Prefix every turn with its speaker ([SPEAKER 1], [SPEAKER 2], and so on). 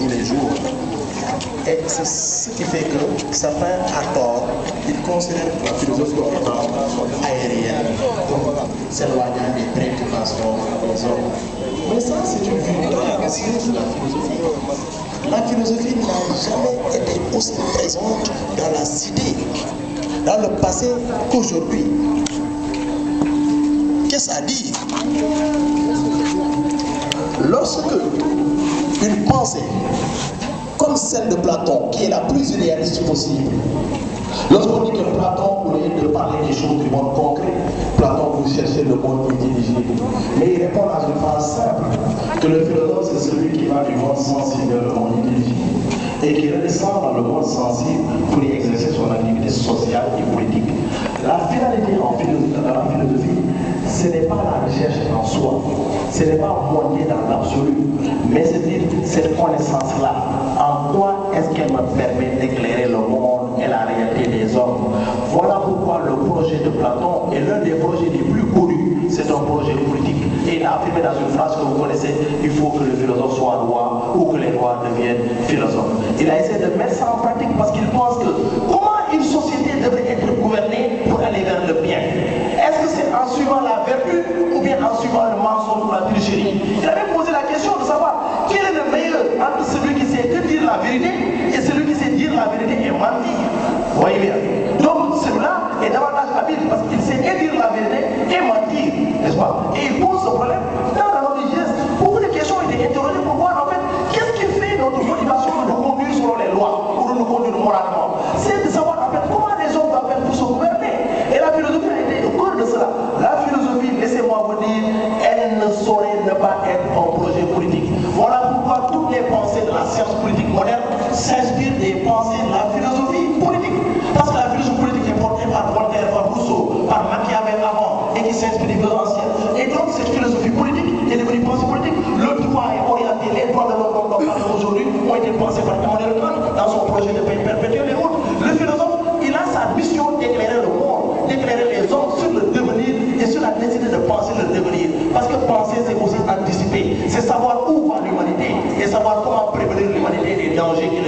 [SPEAKER 1] tous les jours. Et c'est ce qui fait que certains, à tort, ils considèrent la philosophie comme étant aérienne, s'éloignant des préoccupations des hommes. Mais ça, c'est une vue très ancienne de la philosophie. La philosophie n'a jamais été aussi présente dans la cité, dans le passé qu'aujourd'hui. Qu'est-ce à dire? Lorsque une pensée comme celle de Platon, qui est la plus idéaliste possible, lorsqu'on dit que Platon, au lieu de parler des choses du monde concret, Platon vous cherchez le monde intelligible. Mais il répond à une phrase simple, que le philosophe c'est celui qui va du monde sensible vers le monde intelligible et qui redescend dans le monde sensible pour y exercer son activité sociale et politique. La finalité dans la philosophie, ce n'est pas la recherche en soi, ce n'est pas monter dans l'absolu, mais c'est dire cette connaissance-là, en quoi est-ce qu'elle me permet d'éclairer le monde et la réalité des hommes. Voilà pourquoi le projet de Platon est l'un des projets les plus connus, c'est un projet politique. Et il a affirmé dans une phrase que vous connaissez, il faut que le philosophe soit roi ou que les rois deviennent philosophes. Il a essayé de mettre ça en pratique parce qu'il pense que comment une société devrait être gouvernée pour aller vers le bien. Est-ce que c'est en suivant la vertu ou bien en suivant le mensonge ou la tricherie? Il avait posé la question de savoir quel est le meilleur entre celui qui sait que dire la vérité et celui qui sait dire la vérité et mentir. Vous voyez bien. Donc celui-là est davantage habile parce qu'il sait et dire la vérité et mentir, n'est-ce pas? Et il pose ce problème dans la religieuse. Beaucoup de questions ont été interrogées pour voir en fait qu'est-ce qui fait notre motivation de nous conduire selon les lois ou de nous conduire moralement. C'est de savoir en fait comment les hommes doivent faire pour se gouverner. Et la philosophie a été au cœur de cela. La philosophie, laissez-moi vous dire, elle ne saurait ne pas être un projet politique. Voilà pourquoi toutes les pensées de la science politique moderne s'inspirent des pensées de la philosophie politique. Parce que la philosophie politique est portée par Voltaire, par Rousseau, par Machiavel avant, et qui s'inspire des philosophes anciens. Et donc cette philosophie politique est devenue pensée politique. Le droit est orienté, les droits de l'homme dont on parle aujourd'hui ont été pensés par Emmanuel Kant dans son projet de paix perpétuel et autres. Le philosophe, il a sa mission d'éclairer le monde, d'éclairer les hommes sur le devenir et sur la nécessité de penser le devenir. Parce que penser, c'est aussi anticiper, c'est savoir où va l'humanité et savoir comment prévenir l'humanité des dangers qui